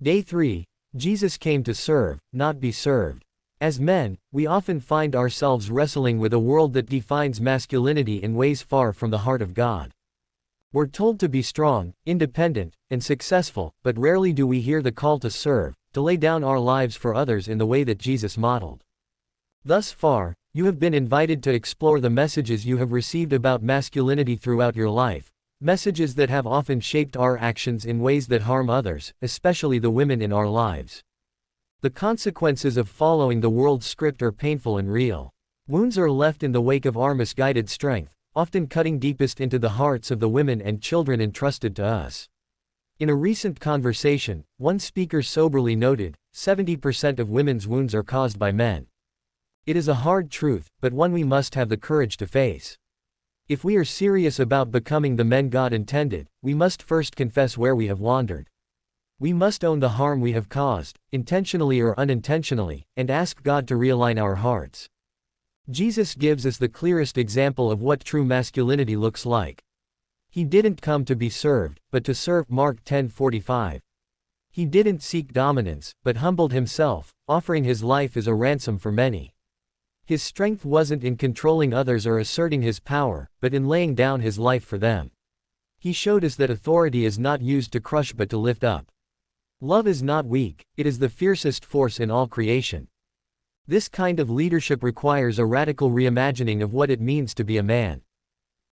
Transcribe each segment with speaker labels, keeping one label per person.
Speaker 1: Day 3. Jesus came to serve, not be served. As men, we often find ourselves wrestling with a world that defines masculinity in ways far from the heart of God. We're told to be strong, independent, and successful, but rarely do we hear the call to serve, to lay down our lives for others in the way that Jesus modeled. Thus far, you have been invited to explore the messages you have received about masculinity throughout your life, messages that have often shaped our actions in ways that harm others, especially the women in our lives. The consequences of following the world's script are painful and real. Wounds are left in the wake of our misguided strength, often cutting deepest into the hearts of the women and children entrusted to us. In a recent conversation, one speaker soberly noted, 70% of women's wounds are caused by men. It is a hard truth, but one we must have the courage to face. If we are serious about becoming the men God intended, we must first confess where we have wandered. We must own the harm we have caused, intentionally or unintentionally, and ask God to realign our hearts. Jesus gives us the clearest example of what true masculinity looks like. He didn't come to be served, but to serve. Mark 10:45. He didn't seek dominance, but humbled himself, offering his life as a ransom for many. His strength wasn't in controlling others or asserting his power, but in laying down his life for them. He showed us that authority is not used to crush but to lift up. Love is not weak, it is the fiercest force in all creation. This kind of leadership requires a radical reimagining of what it means to be a man.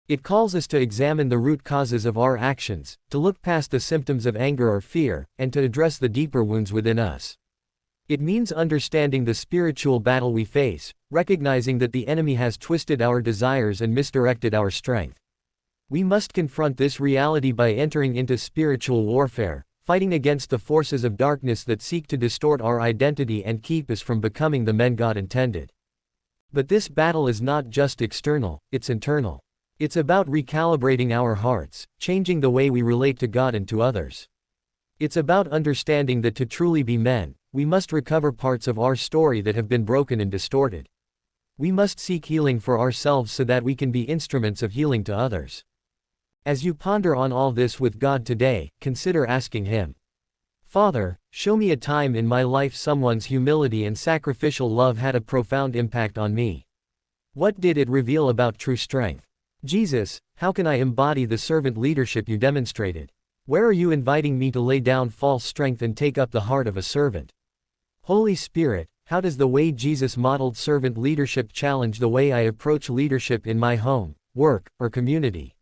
Speaker 1: It calls us to examine the root causes of our actions, to look past the symptoms of anger or fear, and to address the deeper wounds within us. It means understanding the spiritual battle we face, recognizing that the enemy has twisted our desires and misdirected our strength. We must confront this reality by entering into spiritual warfare, fighting against the forces of darkness that seek to distort our identity and keep us from becoming the men God intended. But this battle is not just external, it's internal. It's about recalibrating our hearts, changing the way we relate to God and to others. It's about understanding that to truly be men, we must recover parts of our story that have been broken and distorted. We must seek healing for ourselves so that we can be instruments of healing to others. As you ponder on all this with God today, consider asking Him, Father, show me a time in my life someone's humility and sacrificial love had a profound impact on me. What did it reveal about true strength? Jesus, how can I embody the servant leadership you demonstrated? Where are you inviting me to lay down false strength and take up the heart of a servant? Holy Spirit, how does the way Jesus modeled servant leadership challenge the way I approach leadership in my home, work, or community?